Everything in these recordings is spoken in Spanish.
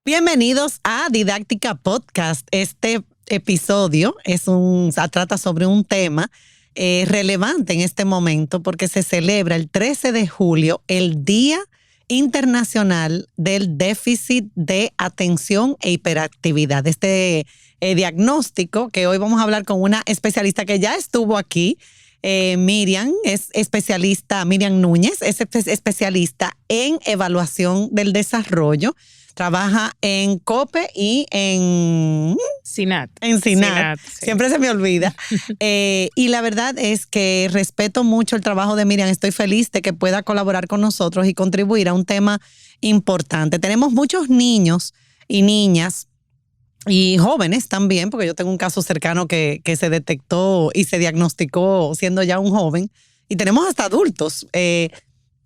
Bienvenidos a Didáctica Podcast. Este episodio trata sobre un tema relevante en este momento porque se celebra el 13 de julio, el Día Internacional del Déficit de Atención e Hiperactividad. Este diagnóstico que hoy vamos a hablar con una especialista que ya estuvo aquí, Miriam Núñez, es especialista en evaluación del desarrollo. Trabaja en COPE y en CINAT. En CINAT. Sí. Siempre se me olvida. Y la verdad es que respeto mucho el trabajo de Miriam. Estoy feliz de que pueda colaborar con nosotros y contribuir a un tema importante. Tenemos muchos niños y niñas y jóvenes también, porque yo tengo un caso cercano que se detectó y se diagnosticó siendo ya un joven. Y tenemos hasta adultos,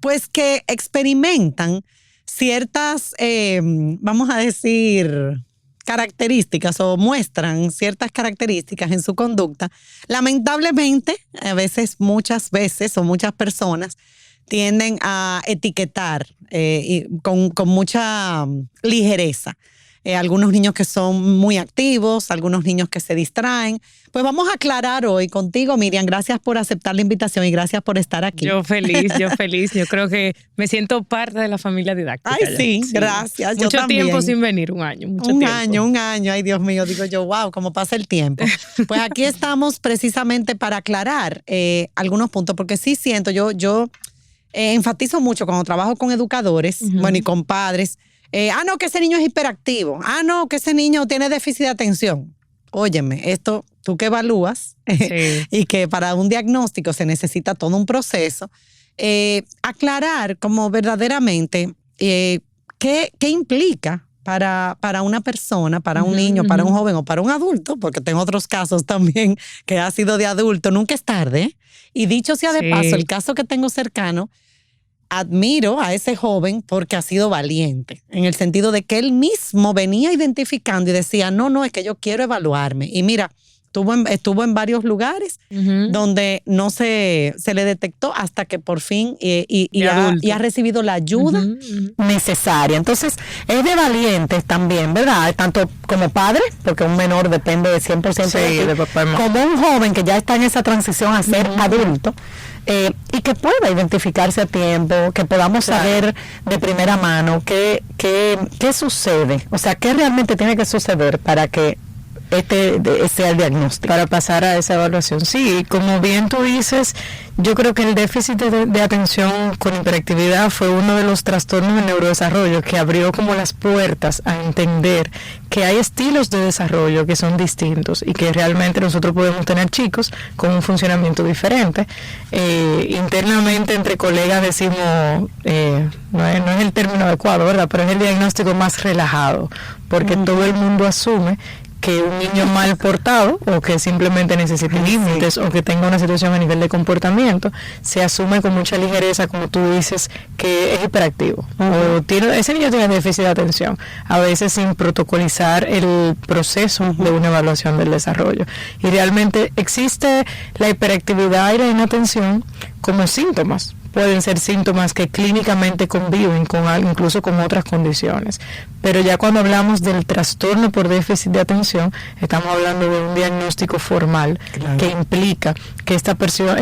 pues que experimentan ciertas, vamos a decir, características o muestran ciertas características en su conducta. Lamentablemente, muchas veces o muchas personas tienden a etiquetar con mucha ligereza. Algunos niños que son muy activos, algunos niños que se distraen. Pues vamos a aclarar hoy contigo, Miriam. Gracias por aceptar la invitación y gracias por estar aquí. Yo feliz. Yo creo que me siento parte de la familia didáctica. Ay, sí, gracias. Mucho tiempo sin venir, un año. Un año. Ay, Dios mío, digo yo, wow, cómo pasa el tiempo. Pues aquí estamos precisamente para aclarar algunos puntos, porque sí siento, yo enfatizo mucho cuando trabajo con educadores, y con padres. No, que ese niño es hiperactivo. No, que ese niño tiene déficit de atención. Óyeme, esto tú que evalúas y que para un diagnóstico se necesita todo un proceso, aclarar como verdaderamente qué implica para una persona, para un niño, para un joven o para un adulto, porque tengo otros casos también que ha sido de adulto. Nunca es tarde. Y dicho sea de paso, el caso que tengo cercano, admiro a ese joven porque ha sido valiente, en el sentido de que él mismo venía identificando y decía, no, es que yo quiero evaluarme. Y mira, estuvo en varios lugares donde no se le detectó hasta que por fin y ha recibido la ayuda necesaria. Entonces, es de valientes también, ¿verdad? Tanto como padre, porque un menor depende de 100% de papá y mamá, como un joven que ya está en esa transición a ser adulto. Y que pueda identificarse a tiempo, que podamos saber de primera mano qué sucede, o sea, qué realmente tiene que suceder para que sea el diagnóstico. Para pasar a esa evaluación. Sí, como bien tú dices, yo creo que el déficit de atención con hiperactividad fue uno de los trastornos del neurodesarrollo que abrió como las puertas a entender que hay estilos de desarrollo que son distintos y que realmente nosotros podemos tener chicos con un funcionamiento diferente. Internamente entre colegas decimos, no es el término adecuado, ¿verdad? Pero es el diagnóstico más relajado, porque todo el mundo asume que un niño mal portado o que simplemente necesite límites o que tenga una situación a nivel de comportamiento se asume con mucha ligereza, como tú dices, que es hiperactivo o ese niño tiene déficit de atención, a veces sin protocolizar el proceso de una evaluación del desarrollo. Y realmente existe la hiperactividad y la inatención como síntomas. Pueden ser síntomas que clínicamente conviven incluso con otras condiciones. Pero ya cuando hablamos del trastorno por déficit de atención, estamos hablando de un diagnóstico formal que implica que esta persona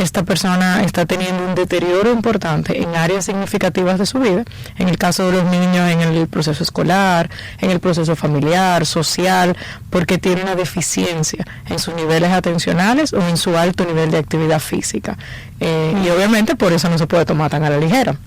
está teniendo un deterioro importante en áreas significativas de su vida. En el caso de los niños, en el proceso escolar, en el proceso familiar, social, porque tiene una deficiencia en sus niveles atencionales o en su alto nivel de actividad física. Y obviamente por eso no se puede tomar tan a la ligera.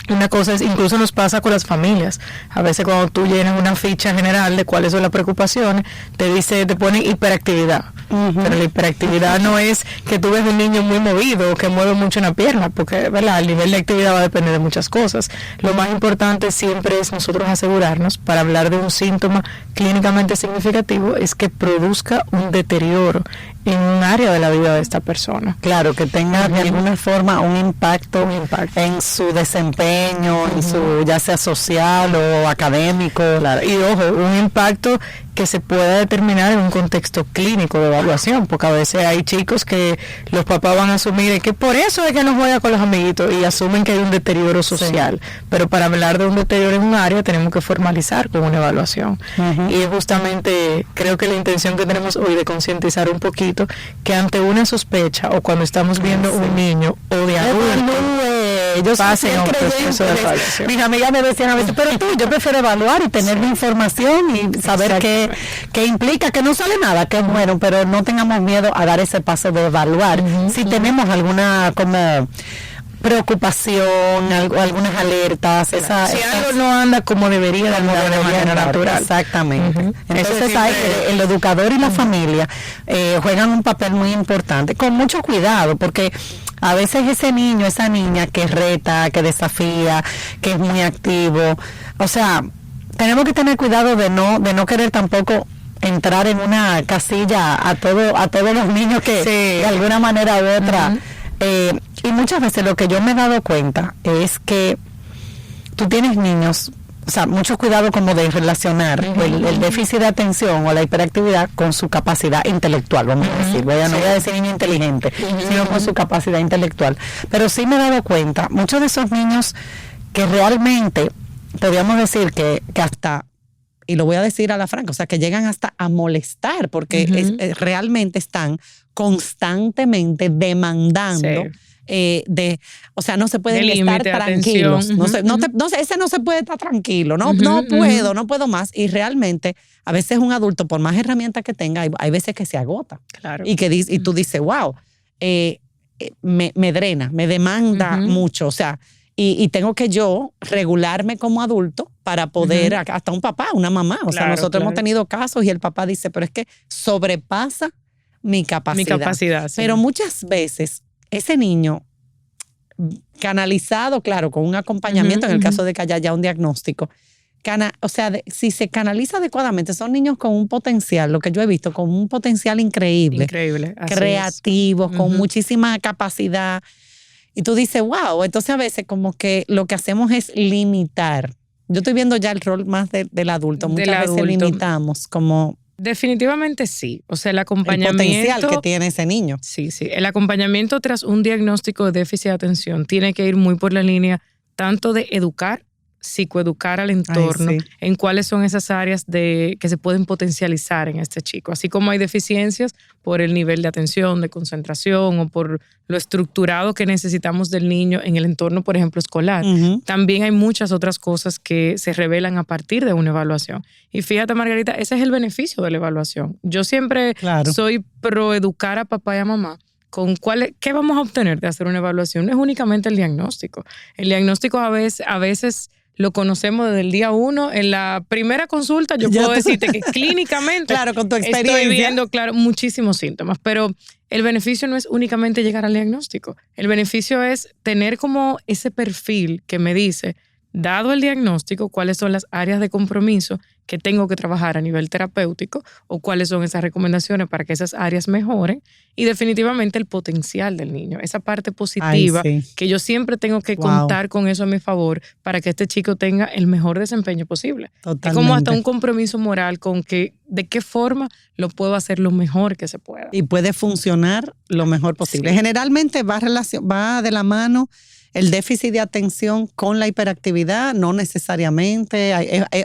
Una cosa es, incluso nos pasa con las familias. A veces cuando tú llenas una ficha general de cuáles son las preocupaciones, te pone hiperactividad. Pero la hiperactividad no es que tú ves un niño muy movido o que mueve mucho una pierna, porque, ¿verdad?, el nivel de actividad va a depender de muchas cosas. Lo más importante siempre es nosotros asegurarnos, para hablar de un síntoma clínicamente significativo, es que produzca un deterioro en un área de la vida de esta persona. Claro, que tenga de alguna forma un impacto en su desempeño, en su ya sea social o académico. Claro. Y ojo, un impacto que se pueda determinar en un contexto clínico de evaluación, porque a veces hay chicos que los papás van a asumir que por eso es que no juega con los amiguitos y asumen que hay un deterioro social, pero para hablar de un deterioro en un área tenemos que formalizar con una evaluación. Y justamente creo que la intención que tenemos hoy de concientizar un poquito que ante una sospecha o cuando estamos viendo un niño o de adulto, yo pasen a un proceso de evaluación. Mis amigas me decían a veces, pero yo prefiero evaluar y tener mi información y saber qué implica, que no sale nada, que es bueno, pero no tengamos miedo a dar ese paso de evaluar. Si tenemos alguna como preocupación, algunas alertas, si algo no anda como debería de manera natural. Exactamente. Entonces el educador y la familia juegan un papel muy importante, con mucho cuidado, porque a veces ese niño, esa niña que reta, que desafía, que es muy activo, o sea, tenemos que tener cuidado de no querer tampoco entrar en una casilla a todos los niños que de alguna manera u otra. Y muchas veces lo que yo me he dado cuenta es que tú tienes niños, o sea, mucho cuidado como de relacionar el déficit de atención o la hiperactividad con su capacidad intelectual, vamos a decir. No voy a decir niño inteligente, sino con su capacidad intelectual. Pero sí me he dado cuenta, muchos de esos niños que realmente, podríamos decir que hasta, y lo voy a decir a la franca, o sea, que llegan hasta a molestar, porque realmente están constantemente demandando o sea, no se pueden estar tranquilos. Ese no se puede estar tranquilo, no puedo más. Y realmente, a veces un adulto, por más herramientas que tenga, hay veces que se agota. Claro. Y tú dices, wow, me drena, me demanda mucho. O sea, y tengo que yo regularme como adulto para poder, hasta un papá, una mamá. O sea, nosotros hemos tenido casos y el papá dice, pero es que sobrepasa mi capacidad. Sí. Pero muchas veces ese niño canalizado, claro, con un acompañamiento, en el caso de que haya ya un diagnóstico, o sea, si se canaliza adecuadamente, son niños con un potencial, lo que yo he visto, con un potencial increíble, creativos, con muchísima capacidad. Y tú dices, wow, entonces a veces como que lo que hacemos es limitar. Yo estoy viendo ya el rol más del adulto. Muchas veces limitamos como... Definitivamente sí. O sea, el acompañamiento... El potencial que tiene ese niño. Sí. El acompañamiento tras un diagnóstico de déficit de atención tiene que ir muy por la línea tanto de educar, psicoeducar al entorno, en cuáles son esas áreas que se pueden potencializar en este chico. Así como hay deficiencias por el nivel de atención, de concentración o por lo estructurado que necesitamos del niño en el entorno, por ejemplo, escolar. También hay muchas otras cosas que se revelan a partir de una evaluación. Y fíjate, Margarita, ese es el beneficio de la evaluación. Yo siempre soy pro educar a papá y a mamá con qué vamos a obtener de hacer una evaluación. No es únicamente el diagnóstico. El diagnóstico a veces lo conocemos desde el día 1. En la primera consulta yo puedo decirte que clínicamente con tu experiencia estoy viendo muchísimos síntomas, pero el beneficio no es únicamente llegar al diagnóstico. El beneficio es tener como ese perfil que me dice, dado el diagnóstico, cuáles son las áreas de compromiso que tengo que trabajar a nivel terapéutico o cuáles son esas recomendaciones para que esas áreas mejoren y definitivamente el potencial del niño, esa parte positiva que yo siempre tengo que contar con eso a mi favor para que este chico tenga el mejor desempeño posible. Totalmente. Es como hasta un compromiso moral con que de qué forma lo puedo hacer lo mejor que se pueda. Y puede funcionar lo mejor posible. Generalmente va de la mano el déficit de atención con la hiperactividad, no necesariamente,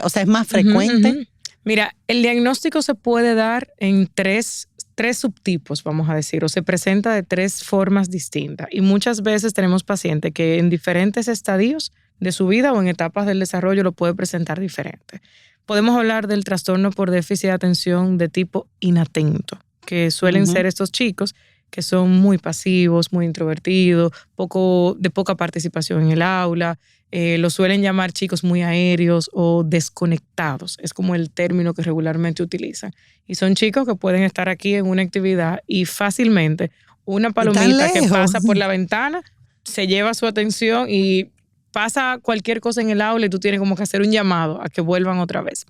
o sea, es más frecuente. Mira, el diagnóstico se puede dar en tres subtipos, vamos a decir, o se presenta de 3 formas distintas. Y muchas veces tenemos pacientes que en diferentes estadios de su vida o en etapas del desarrollo lo puede presentar diferente. Podemos hablar del trastorno por déficit de atención de tipo inatento, que suelen ser estos chicos que son muy pasivos, muy introvertidos, de poca participación en el aula. Lo suelen llamar chicos muy aéreos o desconectados. Es como el término que regularmente utilizan. Y son chicos que pueden estar aquí en una actividad y fácilmente una palomita que pasa por la ventana se lleva su atención y pasa cualquier cosa en el aula y tú tienes como que hacer un llamado a que vuelvan otra vez.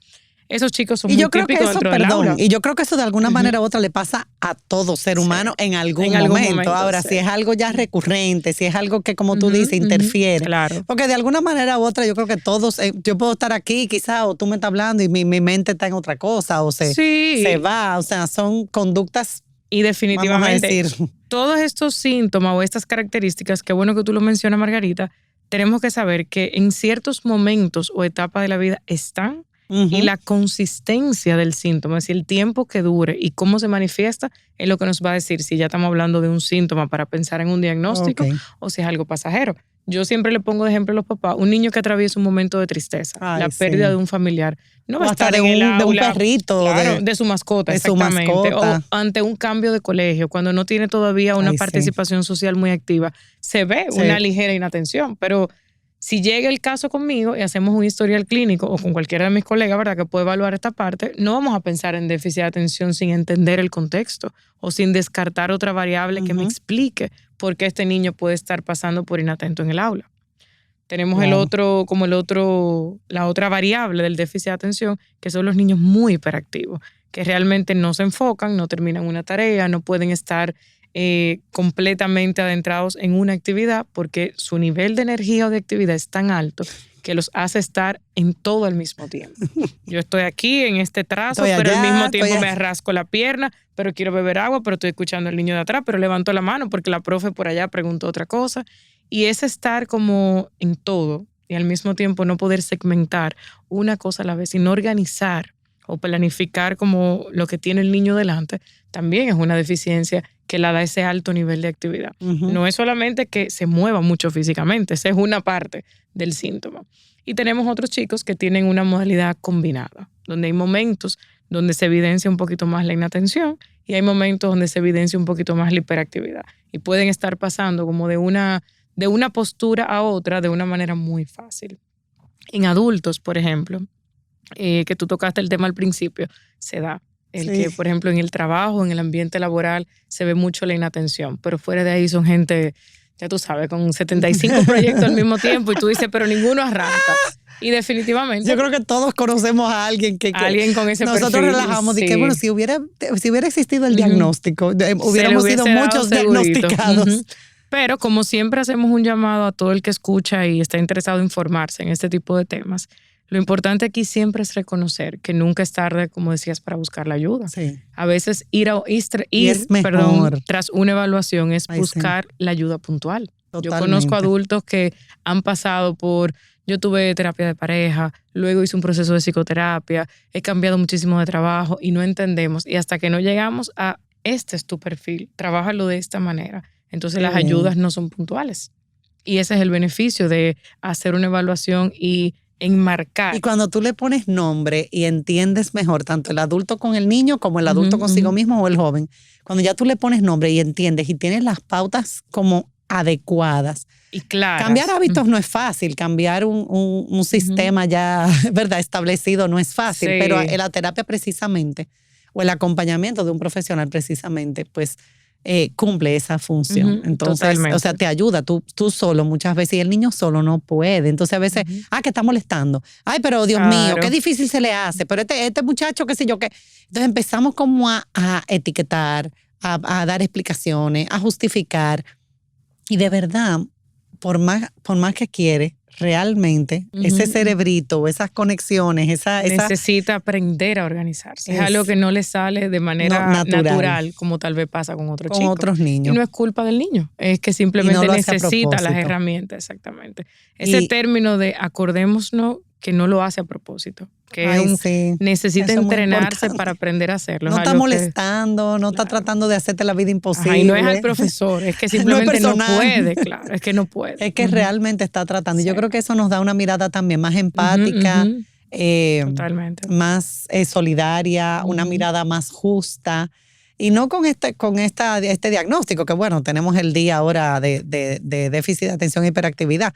esos chicos son muy típicos dentro del aula. Y yo creo que eso de alguna manera u otra le pasa a todo ser humano en algún momento. Ahora, si es algo ya recurrente, si es algo que, como tú dices, interfiere. Claro. Porque de alguna manera u otra yo creo que todos, yo puedo estar aquí quizás, o tú me estás hablando y mi mente está en otra cosa, o se va. O sea, son conductas. Y definitivamente, vamos a decir, todos estos síntomas o estas características, qué bueno que tú lo mencionas, Margarita, tenemos que saber que en ciertos momentos o etapas de la vida están y la consistencia del síntoma, es decir, el tiempo que dure y cómo se manifiesta es lo que nos va a decir si ya estamos hablando de un síntoma para pensar en un diagnóstico o si es algo pasajero. Yo siempre le pongo de ejemplo a los papás, un niño que atraviesa un momento de tristeza, la pérdida de un familiar, no va a estar en el aula, de un perrito, claro, de su mascota, exactamente, o ante un cambio de colegio, cuando no tiene todavía una participación social muy activa, se ve una ligera inatención, pero si llega el caso conmigo y hacemos un historial clínico o con cualquiera de mis colegas, ¿verdad?, que puede evaluar esta parte, no vamos a pensar en déficit de atención sin entender el contexto o sin descartar otra variable que me explique por qué este niño puede estar pasando por inatento en el aula. Tenemos la otra variable del déficit de atención, que son los niños muy hiperactivos, que realmente no se enfocan, no terminan una tarea, no pueden estar completamente adentrados en una actividad porque su nivel de energía o de actividad es tan alto que los hace estar en todo al mismo tiempo. Yo estoy aquí en este trazo, pero al mismo tiempo me rasco la pierna, pero quiero beber agua, pero estoy escuchando al niño de atrás, pero levanto la mano porque la profe por allá preguntó otra cosa. Y es estar como en todo y al mismo tiempo no poder segmentar una cosa a la vez, sino organizar o planificar como lo que tiene el niño delante, también es una deficiencia que la da ese alto nivel de actividad. No es solamente que se mueva mucho físicamente, esa es una parte del síntoma. Y tenemos otros chicos que tienen una modalidad combinada, donde hay momentos donde se evidencia un poquito más la inatención y hay momentos donde se evidencia un poquito más la hiperactividad. Y pueden estar pasando como de una postura a otra de una manera muy fácil. En adultos, por ejemplo, que tú tocaste el tema al principio, se da. Que, por ejemplo, en el trabajo, en el ambiente laboral, se ve mucho la inatención, pero fuera de ahí son gente, ya tú sabes, con 75 proyectos al mismo tiempo y tú dices, pero ninguno arranca. Y definitivamente... Yo creo que todos conocemos a alguien que alguien con ese nosotros perfil, relajamos y que, bueno, si hubiera existido el diagnóstico, hubiéramos sido muchos diagnosticados. Pero como siempre hacemos un llamado a todo el que escucha y está interesado en informarse en este tipo de temas, lo importante aquí siempre es reconocer que nunca es tarde, como decías, para buscar la ayuda. Sí. A veces ir tras una evaluación es buscar la ayuda puntual. Totalmente. Yo conozco adultos que han pasado por, yo tuve terapia de pareja, luego hice un proceso de psicoterapia, he cambiado muchísimo de trabajo y no entendemos. Y hasta que no llegamos a, este es tu perfil, trabájalo de esta manera. Entonces las ayudas no son puntuales. Y ese es el beneficio de hacer una evaluación y enmarcar. Y cuando tú le pones nombre y entiendes mejor tanto el adulto con el niño como el adulto consigo mismo o el joven, cuando ya tú le pones nombre y entiendes y tienes las pautas como adecuadas. Y claro. Cambiar hábitos no es fácil, cambiar un sistema ya, ¿verdad?, establecido no es fácil, pero la terapia precisamente o el acompañamiento de un profesional precisamente, pues cumple esa función. Entonces, totalmente. O sea, te ayuda. Tú solo muchas veces, y el niño solo no puede. Entonces a veces, que está molestando. Ay, pero Dios mío, qué difícil se le hace. Pero este muchacho, qué sé yo, qué. Entonces empezamos como a etiquetar, a dar explicaciones, a justificar. Y de verdad, por más que quiere, realmente, ese cerebrito, esas conexiones, necesita aprender a organizarse. Es algo que no le sale de manera natural, como tal vez pasa con otros chicos. Con otros niños. Y no es culpa del niño, es que simplemente necesita las herramientas, exactamente. Ese término de acordémonos que no lo hace a propósito, que necesita entrenarse para aprender a hacerlo. No está molestando, no está tratando de hacerte la vida imposible. Y no es al profesor, es que simplemente no puede, claro, es que no puede. Es que realmente está tratando. Y yo creo que eso nos da una mirada también más empática, totalmente. Más solidaria, una mirada más justa. Y no con este diagnóstico, que bueno, tenemos el día ahora de déficit de atención e hiperactividad.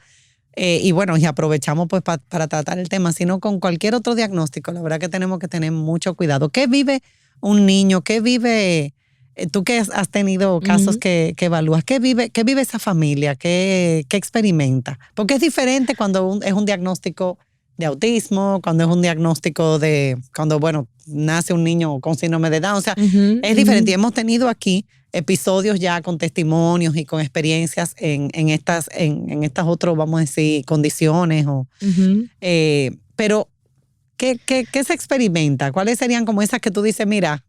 Y bueno, y aprovechamos pues para tratar el tema, sino con cualquier otro diagnóstico. La verdad que tenemos que tener mucho cuidado. ¿Qué vive un niño? ¿Qué vive, tú que has tenido casos que evalúas, qué vive esa familia? ¿Qué experimenta? Porque es diferente cuando es un diagnóstico de autismo, cuando es un diagnóstico cuando, bueno, nace un niño con síndrome de Down. O sea, es diferente. Y hemos tenido aquí episodios ya con testimonios y con experiencias en estas otras, vamos a decir, condiciones. Pero, ¿qué se experimenta? ¿Cuáles serían como esas que tú dices, mira,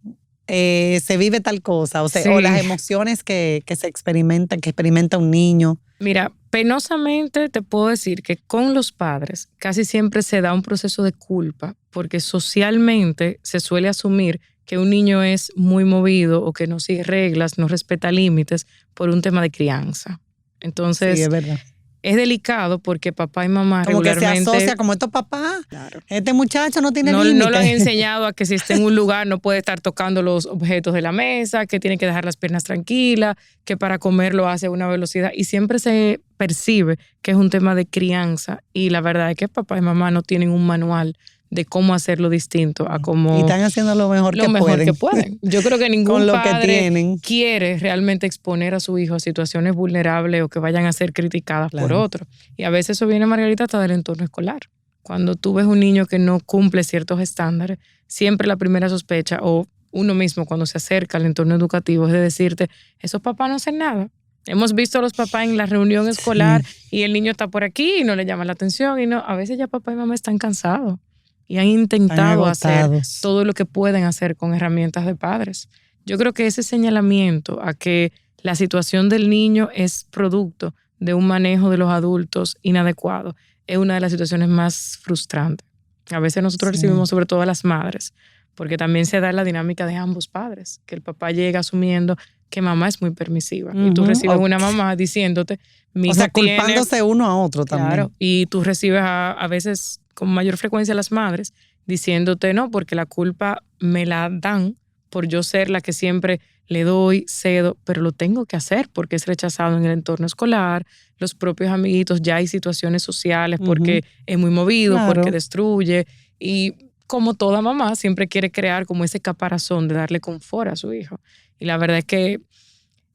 se vive tal cosa? O sea, o las emociones que se experimentan, que experimenta un niño. Mira, penosamente te puedo decir que con los padres casi siempre se da un proceso de culpa, porque socialmente se suele asumir que un niño es muy movido o que no sigue reglas, no respeta límites por un tema de crianza. Entonces, sí, es verdad. Es delicado porque papá y mamá como regularmente... que se asocia como estos papás. Claro. Este muchacho no tiene límites. No lo han enseñado a que si está en un lugar no puede estar tocando los objetos de la mesa, que tiene que dejar las piernas tranquilas, que para comer lo hace a una velocidad. Y siempre se percibe que es un tema de crianza. Y la verdad es que papá y mamá no tienen un manual de cómo hacerlo distinto a cómo... Y están haciendo lo mejor que pueden. Yo creo que ningún padre que quiere realmente exponer a su hijo a situaciones vulnerables o que vayan a ser criticadas por otro. Y a veces eso viene, Margarita, hasta del entorno escolar. Cuando tú ves un niño que no cumple ciertos estándares, siempre la primera sospecha, o uno mismo cuando se acerca al entorno educativo, es de decirte, esos papás no hacen nada. Hemos visto a los papás en la reunión escolar y el niño está por aquí y no le llama la atención. Y no, a veces ya papá y mamá están cansados. Y han intentado hacer todo lo que pueden hacer con herramientas de padres. Yo creo que ese señalamiento a que la situación del niño es producto de un manejo de los adultos inadecuado es una de las situaciones más frustrantes. A veces nosotros recibimos sobre todo a las madres, porque también se da la dinámica de ambos padres, que el papá llega asumiendo que mamá es muy permisiva y tú recibes una mamá diciéndote, mi hijo culpándose uno a otro también. Claro, y tú recibes a veces con mayor frecuencia las madres diciéndote no, porque la culpa me la dan por yo ser la que siempre le doy, cedo, pero lo tengo que hacer porque es rechazado en el entorno escolar, los propios amiguitos, ya hay situaciones sociales porque es muy movido, porque destruye y como toda mamá siempre quiere crear como ese caparazón de darle confort a su hijo. Y la verdad es que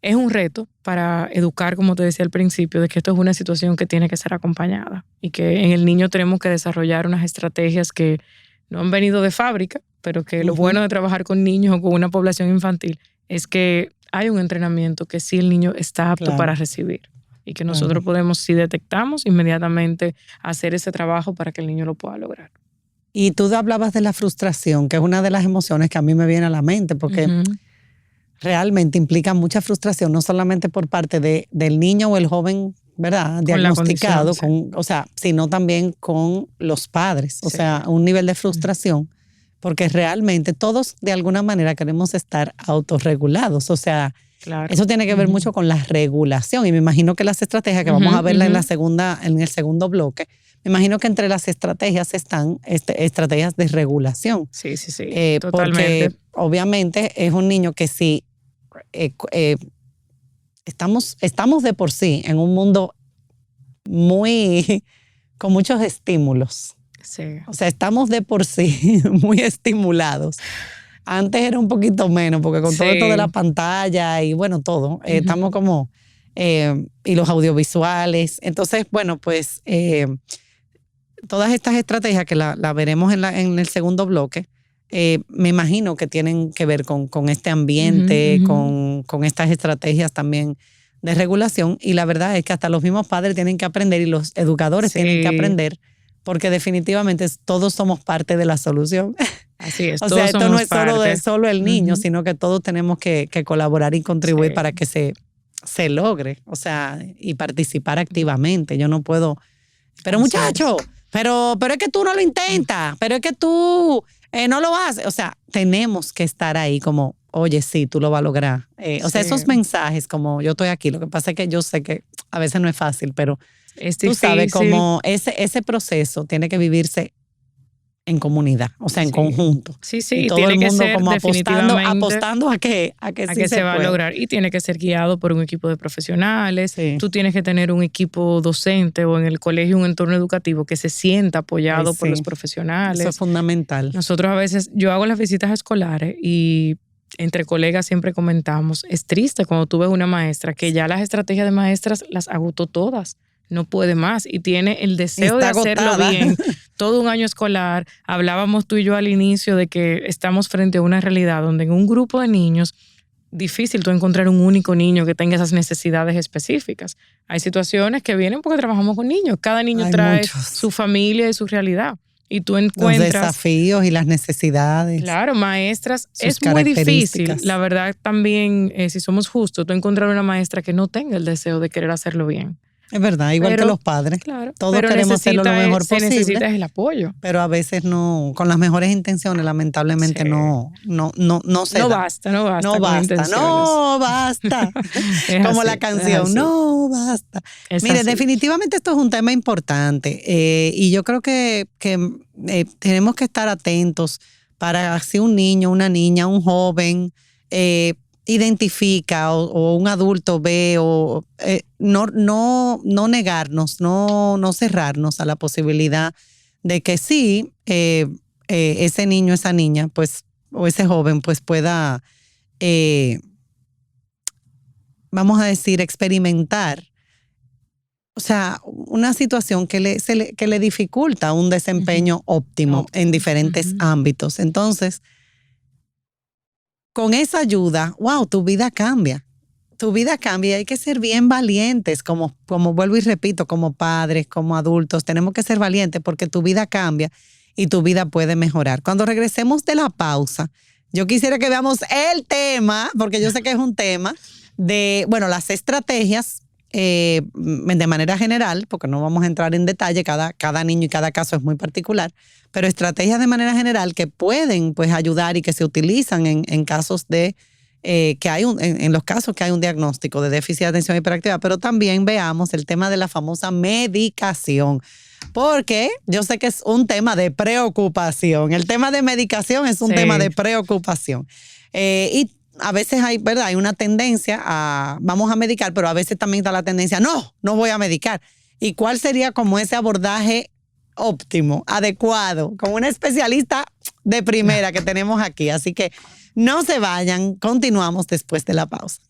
es un reto para educar, como te decía al principio, de que esto es una situación que tiene que ser acompañada y que en el niño tenemos que desarrollar unas estrategias que no han venido de fábrica, pero que lo bueno de trabajar con niños o con una población infantil es que hay un entrenamiento que sí el niño está apto para recibir y que nosotros podemos, si detectamos, inmediatamente hacer ese trabajo para que el niño lo pueda lograr. Y tú hablabas de la frustración, que es una de las emociones que a mí me viene a la mente, porque realmente implica mucha frustración, no solamente por parte del niño o el joven, ¿verdad? Diagnosticado, sino también con los padres. O sea, un nivel de frustración, porque realmente todos de alguna manera queremos estar autorregulados. O sea, eso tiene que ver mucho con la regulación. Y me imagino que las estrategias que vamos a verla en el segundo bloque, me imagino que entre las estrategias están estrategias de regulación. Sí, totalmente. Porque obviamente es un niño que si estamos de por sí en un mundo con muchos estímulos. Sí. O sea, estamos de por sí muy estimulados. Antes era un poquito menos, porque con todo esto de la pantalla y bueno, todo, estamos como, y los audiovisuales. Entonces, bueno, pues todas estas estrategias que la veremos en el segundo bloque, me imagino que tienen que ver con este ambiente, con estas estrategias también de regulación. Y la verdad es que hasta los mismos padres tienen que aprender y los educadores tienen que aprender, porque definitivamente todos somos parte de la solución. Así es. O sea, esto no es solo el niño, sino que todos tenemos que colaborar y contribuir para que se logre, o sea, y participar activamente. Yo no puedo, pero muchacho, pero es que tú no lo intentas, pero es que tú no lo haces. O sea, tenemos que estar ahí como, oye, sí, tú lo vas a lograr. O sea, esos mensajes como yo estoy aquí, lo que pasa es que yo sé que a veces no es fácil, pero tú sabes como ese proceso tiene que vivirse en comunidad, o sea, en conjunto. Sí, y todo tiene el mundo que ser como apostando a que sí se va a lograr. Y tiene que ser guiado por un equipo de profesionales. Sí. Tú tienes que tener un equipo docente o en el colegio un entorno educativo que se sienta apoyado por los profesionales. Eso es fundamental. Nosotros a veces, yo hago las visitas escolares y entre colegas siempre comentamos, es triste cuando tú ves una maestra que ya las estrategias de maestras las agotó todas. no puede más y tiene el deseo de Está hacerlo agotada. bien. Todo un año escolar, hablábamos tú y yo al inicio de que estamos frente a una realidad donde en un grupo de niños, difícil tú encontrar un único niño que tenga esas necesidades específicas. Hay situaciones que vienen porque trabajamos con niños. Cada niño Hay trae muchos. su familia y su realidad. Y tú Los encuentras, desafíos y las necesidades. claro, maestras, Sus es muy difícil. características. La verdad también, si somos justos, tú encontrar una maestra que no tenga el deseo de querer hacerlo bien. Es verdad, igual Pero, que los padres. Claro, Todos pero queremos hacerlo lo mejor se posible. necesita el apoyo. Pero a veces no, con las mejores intenciones, lamentablemente Sí. no se No da. basta, no basta. No con basta, intenciones. no basta. Es Como así, la es canción, así. no basta. Es Mire, así. definitivamente esto es un tema importante y yo creo que tenemos que estar atentos para si un niño, una niña, un joven identifica o un adulto ve o no negarnos, no cerrarnos a la posibilidad de que sí, ese niño, esa niña, pues, o ese joven, pues pueda, vamos a decir, experimentar, o sea, una situación que le dificulta un desempeño óptimo en diferentes ámbitos. Entonces, con esa ayuda, wow, tu vida cambia. Tu vida cambia y hay que ser bien valientes, como vuelvo y repito, como padres, como adultos, tenemos que ser valientes porque tu vida cambia y tu vida puede mejorar. Cuando regresemos de la pausa, yo quisiera que veamos el tema, porque yo sé que es un tema, de, bueno, las estrategias de manera general, porque no vamos a entrar en detalle, cada niño y cada caso es muy particular, pero estrategias de manera general que pueden pues ayudar y que se utilizan en casos de que hay en los casos que hay un diagnóstico de déficit de atención y hiperactividad, pero también veamos el tema de la famosa medicación, porque yo sé que es un tema de preocupación. El tema de medicación es un tema de preocupación. Y a veces hay, ¿verdad? Hay una tendencia a vamos a medicar, pero a veces también está la tendencia, no voy a medicar. ¿Y cuál sería como ese abordaje óptimo, adecuado, como una especialista de primera que tenemos aquí? Así que no se vayan, continuamos después de la pausa.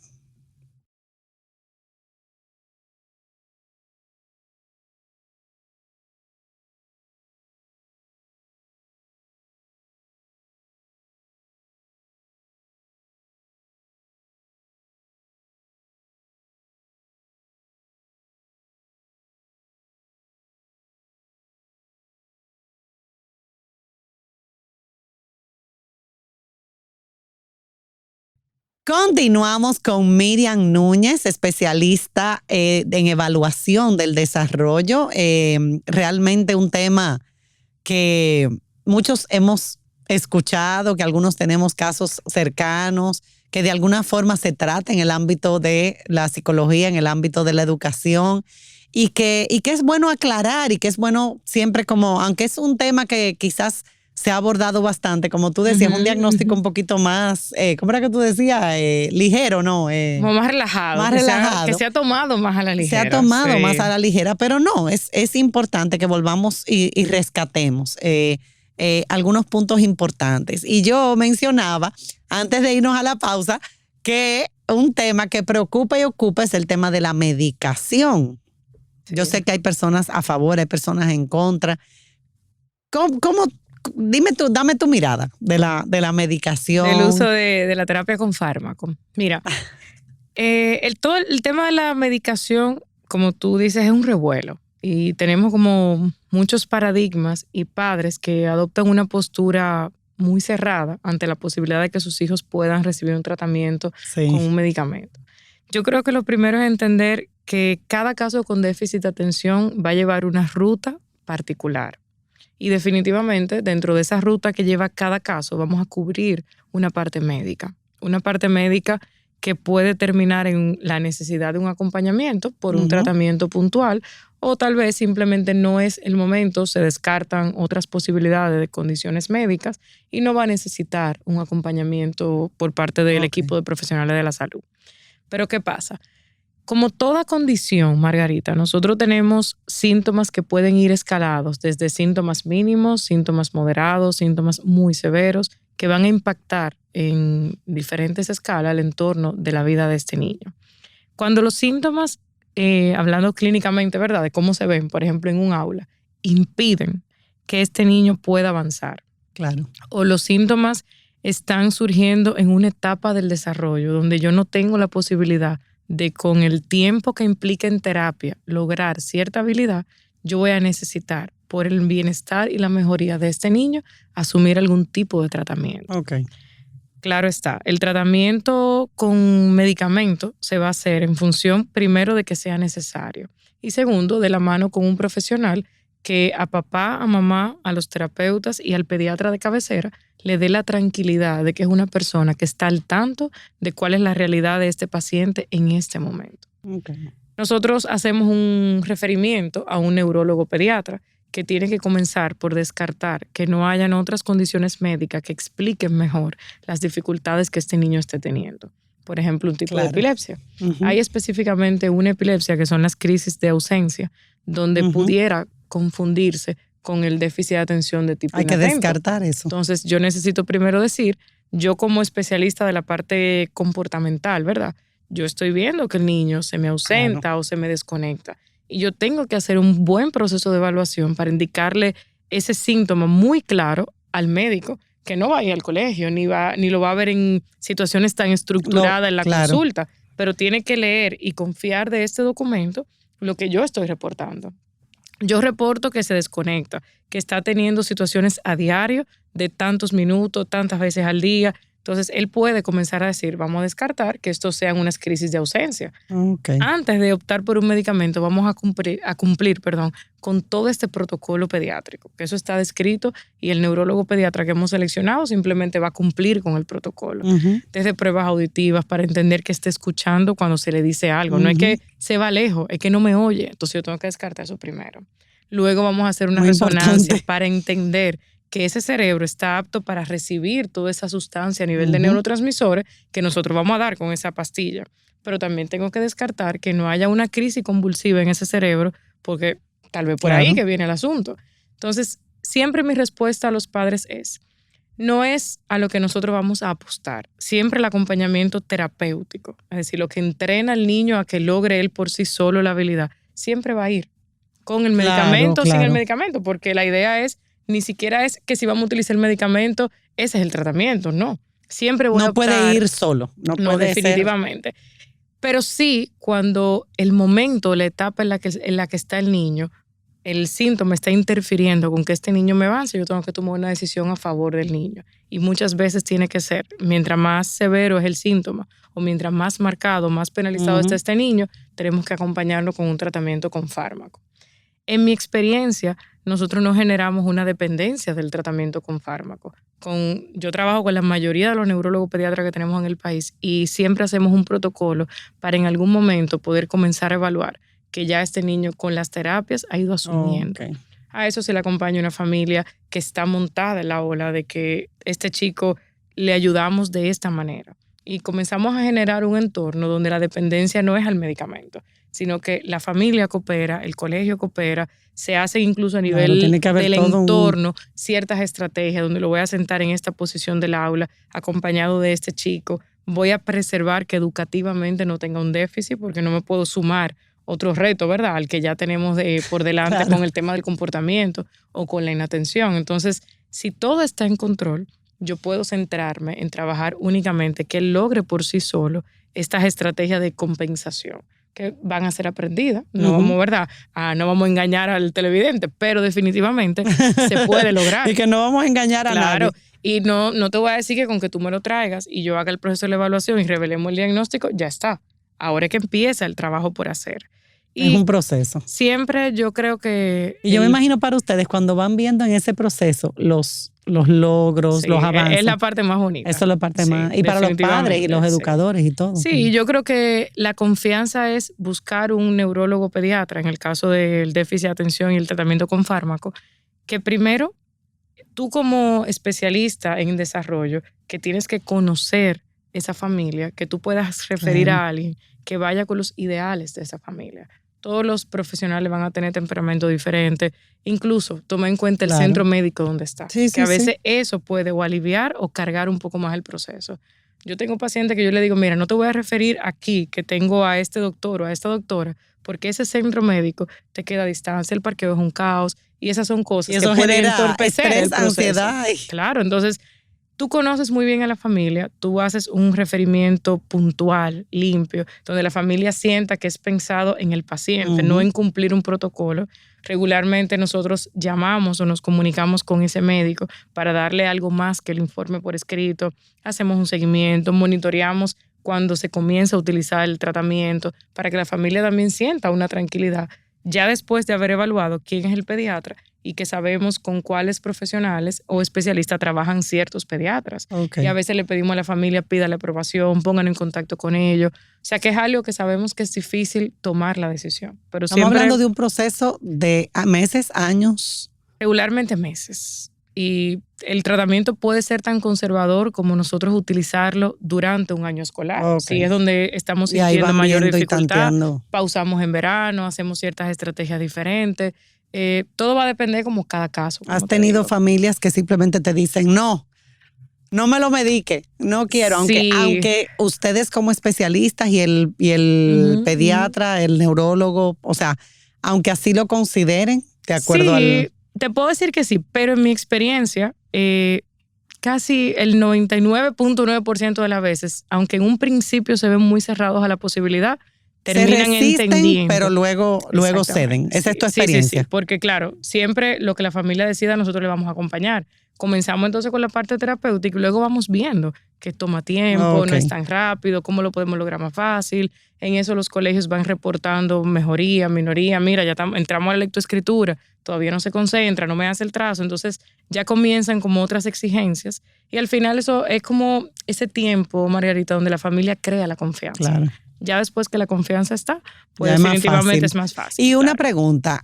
Continuamos con Miriam Núñez, especialista en evaluación del desarrollo. Realmente un tema que muchos hemos escuchado, que algunos tenemos casos cercanos, que de alguna forma se trata en el ámbito de la psicología, en el ámbito de la educación, y que es bueno aclarar y que es bueno siempre como, aunque es un tema que quizás se ha abordado bastante, como tú decías, un diagnóstico un poquito más, ¿cómo era que tú decías? Ligero, ¿no? Como más relajado. Más relajado. Que se ha tomado más a la ligera. Se ha tomado más a la ligera, pero no, es importante que volvamos y rescatemos algunos puntos importantes. Y yo mencionaba, antes de irnos a la pausa, que un tema que preocupa y ocupa es el tema de la medicación. Sí. Yo sé que hay personas a favor, hay personas en contra. ¿Cómo dame tu mirada de la medicación? Del uso de la terapia con fármaco. Mira, todo el tema de la medicación, como tú dices, es un revuelo. Y tenemos como muchos paradigmas y padres que adoptan una postura muy cerrada ante la posibilidad de que sus hijos puedan recibir un tratamiento con un medicamento. Yo creo que lo primero es entender que cada caso con déficit de atención va a llevar una ruta particular. Y definitivamente dentro de esa ruta que lleva cada caso vamos a cubrir una parte médica. Una parte médica que puede terminar en la necesidad de un acompañamiento por un tratamiento puntual, o tal vez simplemente no es el momento, se descartan otras posibilidades de condiciones médicas y no va a necesitar un acompañamiento por parte del equipo de profesionales de la salud. Pero ¿qué pasa? Como toda condición, Margarita, nosotros tenemos síntomas que pueden ir escalados, desde síntomas mínimos, síntomas moderados, síntomas muy severos, que van a impactar en diferentes escalas el entorno de la vida de este niño. Cuando los síntomas hablando clínicamente, ¿verdad? De cómo se ven, por ejemplo, en un aula, impiden que este niño pueda avanzar. Claro. O los síntomas están surgiendo en una etapa del desarrollo donde yo no tengo la posibilidad de, con el tiempo que implica en terapia, lograr cierta habilidad, yo voy a necesitar, por el bienestar y la mejoría de este niño, asumir algún tipo de tratamiento. Okay. Claro está, el tratamiento con medicamento se va a hacer en función, primero, de que sea necesario y segundo, de la mano con un profesional que a papá, a mamá, a los terapeutas y al pediatra de cabecera le dé la tranquilidad de que es una persona que está al tanto de cuál es la realidad de este paciente en este momento. Okay. Nosotros hacemos un referimiento a un neurólogo pediatra que tiene que comenzar por descartar que no hayan otras condiciones médicas que expliquen mejor las dificultades que este niño esté teniendo. Por ejemplo, un tipo de epilepsia. Hay específicamente una epilepsia que son las crisis de ausencia, donde pudiera confundirse con el déficit de atención de tipo inatento. Hay que descartar eso. Entonces, yo necesito primero decir, yo como especialista de la parte comportamental, ¿verdad? Yo estoy viendo que el niño se me ausenta o se me desconecta. Y yo tengo que hacer un buen proceso de evaluación para indicarle ese síntoma muy claro al médico, que no va a ir al colegio, ni lo va a ver en situaciones tan estructuradas en la consulta, pero tiene que leer y confiar de este documento lo que yo estoy reportando. Yo reporto que se desconecta, que está teniendo situaciones a diario de tantos minutos, tantas veces al día. Entonces, él puede comenzar a decir, vamos a descartar que esto sean unas crisis de ausencia. Okay. Antes de optar por un medicamento, vamos a cumplir con todo este protocolo pediátrico, que eso está descrito y el neurólogo pediatra que hemos seleccionado simplemente va a cumplir con el protocolo. Desde pruebas auditivas para entender que está escuchando cuando se le dice algo. No es que se va lejos, es que no me oye. Entonces, yo tengo que descartar eso primero. Luego vamos a hacer una resonancia para entender que ese cerebro está apto para recibir toda esa sustancia a nivel de neurotransmisores que nosotros vamos a dar con esa pastilla. Pero también tengo que descartar que no haya una crisis convulsiva en ese cerebro, porque tal vez por ahí que viene el asunto. Entonces, siempre mi respuesta a los padres no es a lo que nosotros vamos a apostar, siempre el acompañamiento terapéutico, es decir, lo que entrena al niño a que logre él por sí solo la habilidad, siempre va a ir con el medicamento o sin el medicamento, porque la idea ni siquiera es que si vamos a utilizar el medicamento, ese es el tratamiento, no. Siempre voy a optar. No puede ir solo. No puede definitivamente. Pero sí, cuando el momento, la etapa en la que está el niño, el síntoma está interfiriendo con que este niño me avance, yo tengo que tomar una decisión a favor del niño. Y muchas veces tiene que ser, mientras más severo es el síntoma o mientras más marcado, más penalizado está este niño, tenemos que acompañarlo con un tratamiento con fármaco. En mi experiencia, nosotros no generamos una dependencia del tratamiento con fármaco. Yo trabajo con la mayoría de los neurólogos pediatras que tenemos en el país y siempre hacemos un protocolo para en algún momento poder comenzar a evaluar que ya este niño con las terapias ha ido asumiendo. A eso se le acompaña una familia que está montada en la ola de que este chico le ayudamos de esta manera. Y comenzamos a generar un entorno donde la dependencia no es al medicamento, sino que la familia coopera, el colegio coopera, se hace incluso a nivel del entorno ciertas estrategias donde lo voy a sentar en esta posición del aula, acompañado de este chico. Voy a preservar que educativamente no tenga un déficit porque no me puedo sumar otro reto, ¿verdad?, al que ya tenemos por delante con el tema del comportamiento o con la inatención. Entonces, si todo está en control, yo puedo centrarme en trabajar únicamente que él logre por sí solo estas estrategias de compensación que van a ser aprendidas. No vamos, ¿verdad? No vamos a engañar al televidente, pero definitivamente se puede lograr. Y que no vamos a engañar a nadie. Y no te voy a decir que con que tú me lo traigas y yo haga el proceso de la evaluación y revelemos el diagnóstico, ya está. Ahora es que empieza el trabajo por hacer. Es un proceso. Siempre yo creo que... Y yo me imagino para ustedes, cuando van viendo en ese proceso los logros, los avances. Es la parte más bonita. Eso es la parte más... Y para los padres y los educadores y todo. Sí, yo creo que la confianza es buscar un neurólogo pediatra, en el caso del déficit de atención y el tratamiento con fármaco, que primero, tú como especialista en desarrollo, que tienes que conocer esa familia, que tú puedas referir a alguien que vaya con los ideales de esa familia. Todos los profesionales van a tener temperamento diferente. Incluso toma en cuenta el centro médico donde está. Que a veces eso puede o aliviar o cargar un poco más el proceso. Yo tengo pacientes que yo le digo, mira, no te voy a referir aquí que tengo a este doctor o a esta doctora, porque ese centro médico te queda a distancia, el parqueo es un caos y esas son cosas y eso que pueden genera entorpecer el estrés, proceso. ansiedad. Claro, entonces tú conoces muy bien a la familia, tú haces un referimiento puntual, limpio, donde la familia sienta que es pensado en el paciente, no en cumplir un protocolo. Regularmente nosotros llamamos o nos comunicamos con ese médico para darle algo más que el informe por escrito, hacemos un seguimiento, monitoreamos cuando se comienza a utilizar el tratamiento para que la familia también sienta una tranquilidad. Ya después de haber evaluado quién es el pediatra y que sabemos con cuáles profesionales o especialistas trabajan ciertos pediatras. Okay. Y a veces le pedimos a la familia, pida la aprobación, pongan en contacto con ellos. O sea, que es algo que sabemos que es difícil tomar la decisión. Pero Estamos siempre, hablando de un proceso de meses, años. regularmente meses. Y el tratamiento puede ser tan conservador como nosotros utilizarlo durante un año escolar. Okay. Si es donde estamos Y ahí sintiendo van mayor viendo y dificultad, tanteando. pausamos en verano, hacemos ciertas estrategias diferentes. Todo va a depender como cada caso. ¿Has tenido familias que simplemente te dicen, no me lo medique, no quiero? Sí. Aunque ustedes como especialistas y el pediatra, el neurólogo, o sea, aunque así lo consideren, de acuerdo al... Te puedo decir que sí, pero en mi experiencia, casi el 99.9% de las veces, aunque en un principio se ven muy cerrados a la posibilidad, terminan se resisten, entendiendo. Pero luego ceden. Esa es tu experiencia. Sí, porque claro, siempre lo que la familia decida nosotros le vamos a acompañar. Comenzamos entonces con la parte terapéutica y luego vamos viendo que toma tiempo, no es tan rápido, cómo lo podemos lograr más fácil. En eso los colegios van reportando mejoría, minoría. Mira, ya entramos a la lectoescritura, todavía no se concentra, no me hace el trazo. Entonces ya comienzan como otras exigencias. Y al final eso es como ese tiempo, Margarita, donde la familia crea la confianza. Claro. Ya después que la confianza está, pues es definitivamente es más fácil. Y una pregunta,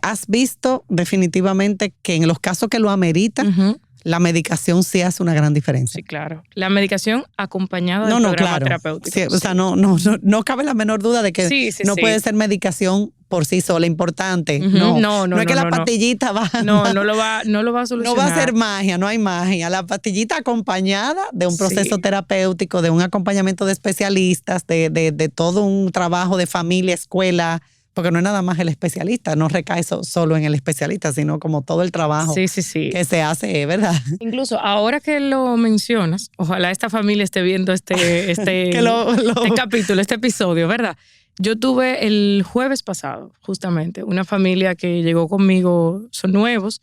¿has visto definitivamente que en los casos que lo ameritan, la medicación sí hace una gran diferencia? Sí, claro. La medicación acompañada del programa terapéutico. Sí, o sea, no cabe la menor duda de que puede ser medicación por sí sola importante. No es que la pastillita va... No lo va a solucionar. No va a ser magia, no hay magia. La pastillita acompañada de un proceso terapéutico, de un acompañamiento de especialistas, de todo un trabajo de familia, escuela, porque no es nada más el especialista, no recae solo en el especialista, sino como todo el trabajo que se hace, ¿verdad? Incluso ahora que lo mencionas, ojalá esta familia esté viendo este capítulo, este episodio, ¿verdad? Yo tuve el jueves pasado, justamente, una familia que llegó conmigo, son nuevos,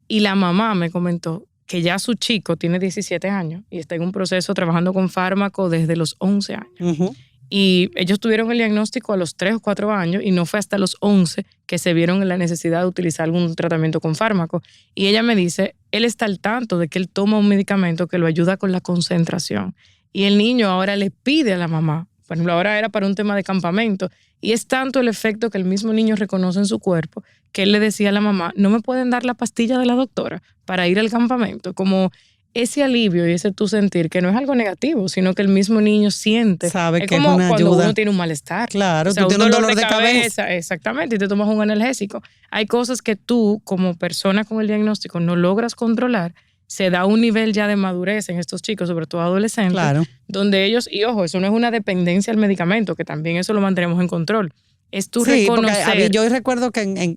y la mamá me comentó que ya su chico tiene 17 años y está en un proceso trabajando con fármaco desde los 11 años. Y ellos tuvieron el diagnóstico a los 3 o 4 años y no fue hasta los 11 que se vieron en la necesidad de utilizar algún tratamiento con fármaco. Y ella me dice, él está al tanto de que él toma un medicamento que lo ayuda con la concentración. Y el niño ahora le pide a la mamá, por ejemplo, ahora era para un tema de campamento, y es tanto el efecto que el mismo niño reconoce en su cuerpo que él le decía a la mamá, no me pueden dar la pastilla de la doctora para ir al campamento, como ese alivio y ese tu sentir, que no es algo negativo, sino que el mismo niño siente. Sabe que como es una cuando ayuda. uno tiene un malestar. Claro, o sea, tú tienes un dolor de cabeza. Exactamente, y te tomas un analgésico. Hay cosas que tú, como persona con el diagnóstico, no logras controlar. Se da un nivel ya de madurez en estos chicos, sobre todo adolescentes, donde ellos, y ojo, eso no es una dependencia al medicamento, que también eso lo mantenemos en control. Es tu reconocer. Porque yo recuerdo que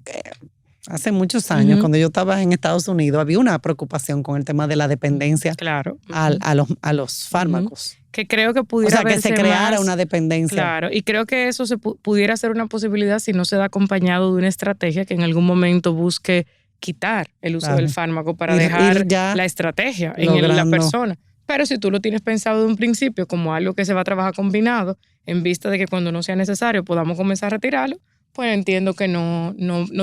hace muchos años, cuando yo estaba en Estados Unidos, había una preocupación con el tema de la dependencia a los fármacos. Que creo que pudiera que se creara más, una dependencia. Claro, y creo que eso pudiera ser una posibilidad si no se da acompañado de una estrategia que en algún momento busque quitar el uso del fármaco para dejar la estrategia en la persona. Pero si tú lo tienes pensado de un principio como algo que se va a trabajar combinado, en vista de que cuando no sea necesario podamos comenzar a retirarlo, pues entiendo que no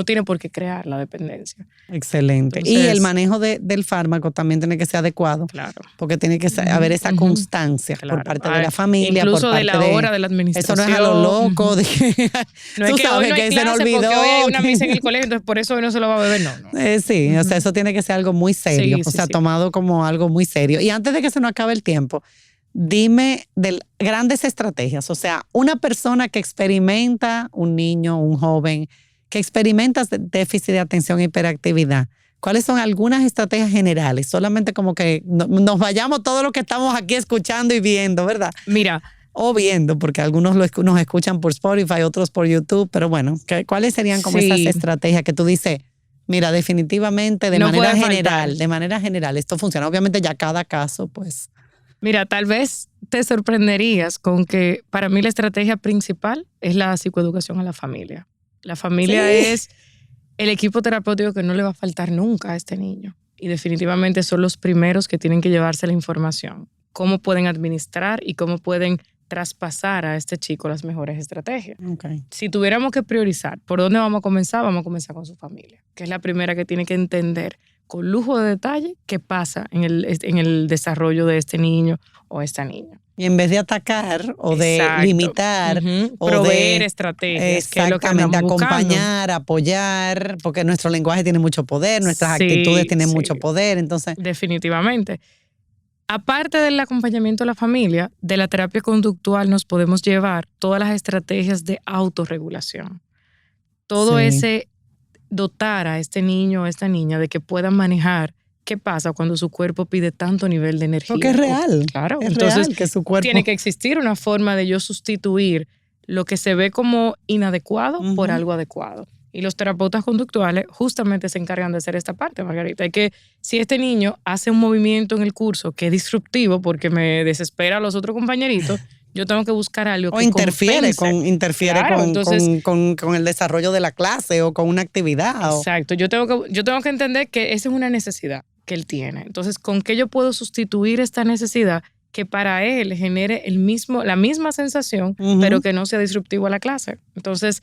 tiene por qué crear la dependencia. Excelente. Entonces, y el manejo del fármaco también tiene que ser adecuado. Claro. Porque tiene que haber esa constancia por parte de la familia. Incluso por parte de la hora de la administración. Eso no es a lo loco. De que, no es tú que sabes hoy no hay que clase se nos olvidó. porque hoy hay una misa en el colegio, entonces por eso hoy no se lo va a beber. No. Sí, o sea, eso tiene que ser algo muy serio. Tomado como algo muy serio. Y antes de que se nos acabe el tiempo, dime de grandes estrategias. O sea, una persona que experimenta, un niño, un joven, que experimenta déficit de atención e hiperactividad, ¿cuáles son algunas estrategias generales? Solamente como que nos vayamos todo lo que estamos aquí escuchando y viendo, ¿verdad? Mira, o viendo, porque algunos nos escuchan por Spotify, otros por YouTube, pero bueno, ¿cuáles serían como esas estrategias que tú dices, mira, definitivamente de manera general, esto funciona? Obviamente ya cada caso, pues. Mira, tal vez te sorprenderías con que para mí la estrategia principal es la psicoeducación a la familia. La familia es el equipo terapéutico que no le va a faltar nunca a este niño. Y definitivamente son los primeros que tienen que llevarse la información. Cómo pueden administrar y cómo pueden traspasar a este chico las mejores estrategias. Okay. Si tuviéramos que priorizar, ¿por dónde vamos a comenzar con su familia, que es la primera que tiene que entender con lujo de detalle qué pasa en el desarrollo de este niño o esta niña. Y en vez de atacar o de limitar o proveer estrategias, que es lo que andamos acompañar, buscando. Apoyar, porque nuestro lenguaje tiene mucho poder, nuestras actitudes tienen mucho poder, entonces. Definitivamente. Aparte del acompañamiento a la familia, de la terapia conductual nos podemos llevar todas las estrategias de autorregulación. Todo ese dotar a este niño o a esta niña de que puedan manejar qué pasa cuando su cuerpo pide tanto nivel de energía. Porque es real. Claro. Es entonces real que su cuerpo. Tiene que existir una forma de yo sustituir lo que se ve como inadecuado por algo adecuado. Y los terapeutas conductuales justamente se encargan de hacer esta parte, Margarita. Es que si este niño hace un movimiento en el curso que es disruptivo porque me desespera a los otros compañeritos, yo tengo que buscar algo que interfiere con el desarrollo de la clase o con una actividad. Exacto. Yo tengo que entender que esa es una necesidad que él tiene. Entonces, ¿con qué yo puedo sustituir esta necesidad que para él genere la misma sensación, pero que no sea disruptivo a la clase? Entonces,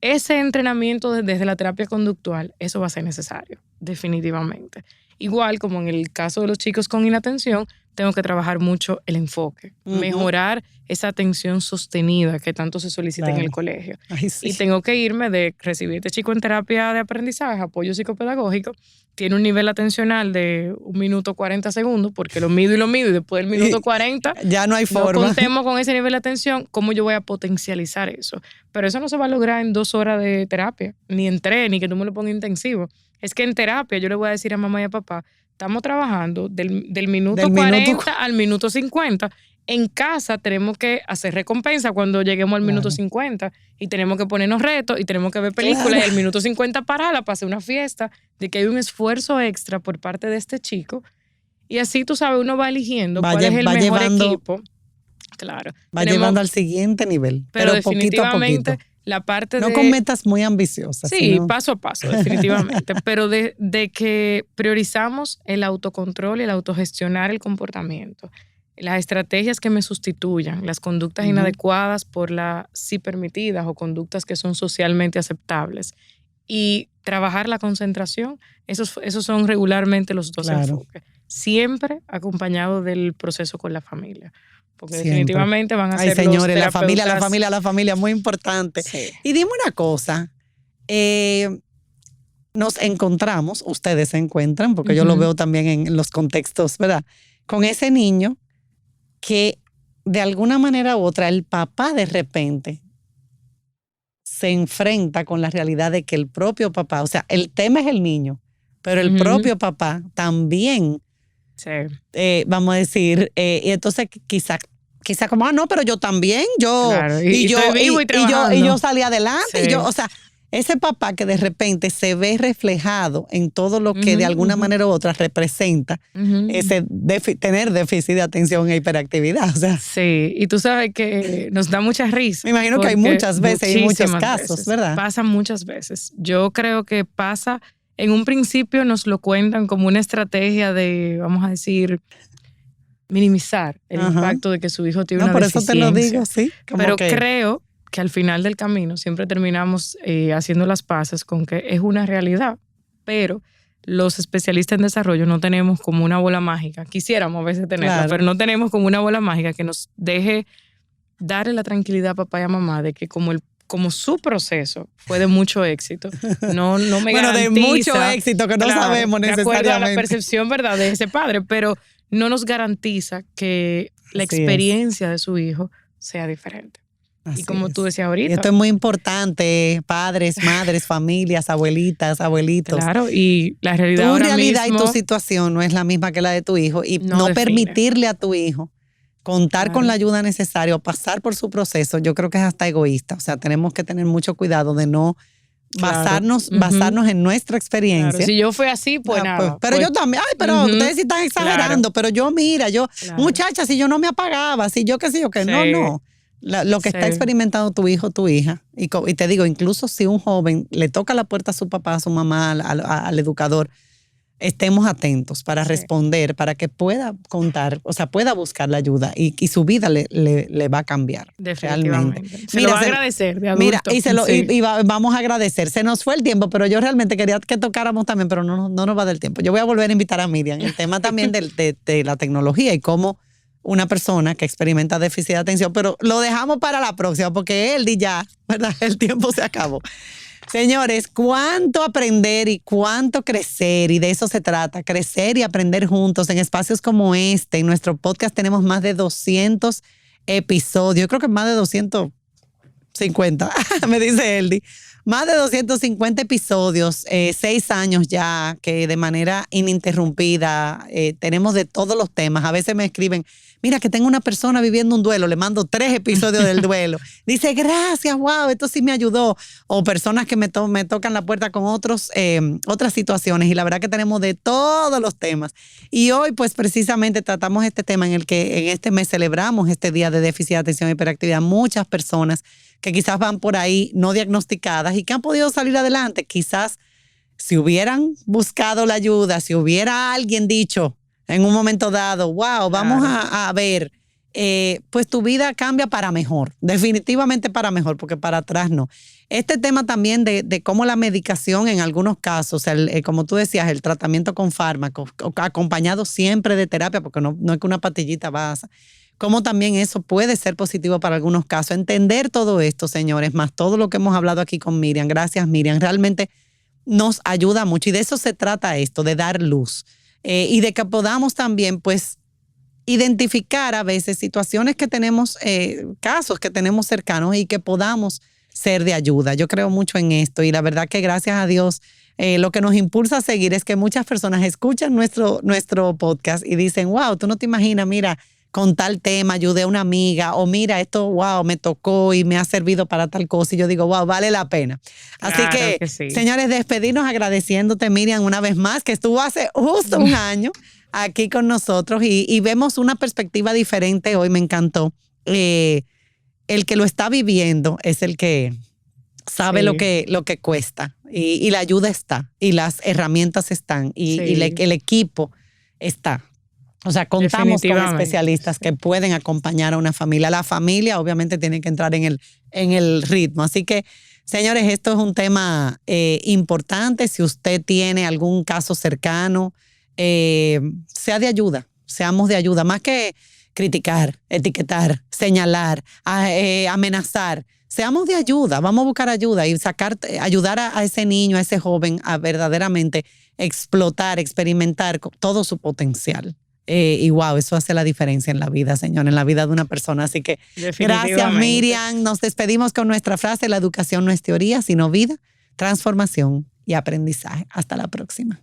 ese entrenamiento desde la terapia conductual, eso va a ser necesario, definitivamente. Igual como en el caso de los chicos con inatención, tengo que trabajar mucho el enfoque, mejorar esa atención sostenida que tanto se solicita en el colegio. Ay, sí. Y tengo que irme de recibir a este chico en terapia de aprendizaje, apoyo psicopedagógico, tiene un nivel atencional de 1 minuto 40 segundos, porque lo mido y después del minuto 40 ya no hay forma. No contemos con ese nivel de atención, ¿cómo yo voy a potencializar eso? Pero eso no se va a lograr en 2 horas de terapia, ni en 3, ni que tú me lo pongas intensivo. Es que en terapia yo le voy a decir a mamá y a papá, estamos trabajando del minuto 40 al minuto 50. En casa tenemos que hacer recompensa cuando lleguemos al minuto 50 y tenemos que ponernos retos y tenemos que ver películas y el minuto 50 pararla para hacer una fiesta de que hay un esfuerzo extra por parte de este chico. Y así, tú sabes, uno va eligiendo cuál es el mejor equipo. Claro. Va llevando al siguiente nivel, pero poquito a poquito. La parte no con metas muy ambiciosas. Sí, sino paso a paso, definitivamente. Pero de que priorizamos el autocontrol y el autogestionar el comportamiento. Las estrategias que me sustituyan, las conductas inadecuadas por las sí permitidas o conductas que son socialmente aceptables. Y trabajar la concentración, esos son regularmente los 2 enfoques. Siempre acompañado del proceso con la familia. Porque definitivamente van a ser señores, los terapeutas. la familia, muy importante. Sí. Y dime una cosa, nos encontramos, ustedes se encuentran, porque yo lo veo también en los contextos, ¿verdad? Con ese niño que de alguna manera u otra el papá de repente se enfrenta con la realidad de que el propio papá, o sea, el tema es el niño, pero el propio papá también, vamos a decir, y entonces quizá como, no, pero yo también, claro, y yo estoy vivo y yo salí adelante, y yo, o sea, ese papá que de repente se ve reflejado en todo lo que de alguna manera u otra representa ese tener déficit de atención e hiperactividad. O sea, sí, y tú sabes que nos da mucha risa. Me imagino que hay muchas veces y muchos casos, ¿verdad? Pasa muchas veces. Yo creo que pasa, en un principio nos lo cuentan como una estrategia de, vamos a decir, minimizar el impacto de que su hijo tiene una deficiencia. No, por eso te lo digo, sí. Pero creo que al final del camino siempre terminamos haciendo las paces con que es una realidad, pero los especialistas en desarrollo no tenemos como una bola mágica. Quisiéramos a veces tenerla, pero no tenemos como una bola mágica que nos deje darle la tranquilidad a papá y a mamá de que como su proceso fue de mucho éxito, no me garantiza. De mucho éxito que no sabemos necesariamente. De acuerdo a la percepción, ¿verdad?, de ese padre, pero no nos garantiza que la experiencia de su hijo sea diferente. Así y como es. tú decías Y ahorita. esto es muy importante, padres, madres, familias, abuelitas, abuelitos. Claro, y la realidad Tu ahora realidad mismo y tu situación no es la misma que la de tu hijo y no no define. permitirle a tu hijo contar Claro. con la ayuda necesaria o pasar por su proceso, yo creo que es hasta egoísta. O sea, tenemos que tener mucho cuidado de no Claro. basarnos en nuestra experiencia. Claro, si yo fui así, pues Ah, nada. pero pues, yo también, ay, pero ujú, ustedes sí están exagerando, pero yo, mira, Claro. muchacha, si yo no me apagaba, si yo qué sé yo qué, no, Sí. no. Lo que está Sí. experimentando tu hijo, tu hija, y te digo, incluso si un joven le toca la puerta a su papá, a su mamá, al educador, estemos atentos para Sí. responder, para que pueda contar, o sea, pueda buscar la ayuda y su vida le va a cambiar. Definitivamente. Realmente. Se lo va a agradecer de adulto. Mira, Sí. vamos a agradecer. Se nos fue el tiempo, pero yo realmente quería que tocáramos también, pero no nos va a dar tiempo. Yo voy a volver a invitar a Miriam. El tema también de la tecnología y cómo una persona que experimenta déficit de atención, pero lo dejamos para la próxima porque ya, ¿verdad? El tiempo se acabó. Señores, cuánto aprender y cuánto crecer, y de eso se trata, crecer y aprender juntos en espacios como este. En nuestro podcast tenemos más de 200 episodios, yo creo que más de 250, me dice Eldi. Más de 250 episodios, 6 años ya, que de manera ininterrumpida tenemos de todos los temas. A veces me escriben, mira que tengo una persona viviendo un duelo, le mando 3 episodios del duelo. Dice, gracias, wow, esto sí me ayudó. O personas que me tocan la puerta con otras situaciones, y la verdad que tenemos de todos los temas. Y hoy pues precisamente tratamos este tema en el que en este mes celebramos este día de déficit de atención e hiperactividad. Muchas personas que quizás van por ahí no diagnosticadas y que han podido salir adelante. Quizás si hubieran buscado la ayuda, si hubiera alguien dicho en un momento dado, wow, vamos a ver, pues tu vida cambia para mejor, definitivamente para mejor, porque para atrás no. Este tema también de cómo la medicación en algunos casos, como tú decías, el tratamiento con fármacos, acompañado siempre de terapia, porque no es que una pastillita basta. Cómo también eso puede ser positivo para algunos casos. Entender todo esto, señores, más todo lo que hemos hablado aquí con Miriam. Gracias, Miriam. Realmente nos ayuda mucho y de eso se trata esto, de dar luz. Y de que podamos también, pues, identificar a veces situaciones que tenemos, casos que tenemos cercanos y que podamos ser de ayuda. Yo creo mucho en esto y la verdad que gracias a Dios lo que nos impulsa a seguir es que muchas personas escuchan nuestro podcast y dicen, wow, tú no te imaginas, mira, con tal tema ayudé a una amiga, o mira, esto, wow, me tocó y me ha servido para tal cosa. Y yo digo, wow, vale la pena. Así Claro que sí. Señores, despedirnos agradeciéndote, Miriam, una vez más, que estuvo hace justo un año aquí con nosotros y vemos una perspectiva diferente hoy. Me encantó. El que lo está viviendo es el que sabe lo que cuesta y la ayuda está y las herramientas están y el equipo está. O sea, contamos con especialistas que pueden acompañar a una familia. La familia obviamente tiene que entrar en el ritmo. Así que, señores, esto es un tema importante. Si usted tiene algún caso cercano, sea de ayuda, seamos de ayuda. Más que criticar, etiquetar, señalar, amenazar. Seamos de ayuda, vamos a buscar ayuda y ayudar a ese niño, a ese joven a verdaderamente explotar, experimentar todo su potencial. Y wow, eso hace la diferencia en la vida, señor, en la vida de una persona. Así que gracias, Miriam. Nos despedimos con nuestra frase: la educación no es teoría, sino vida, transformación y aprendizaje. Hasta la próxima.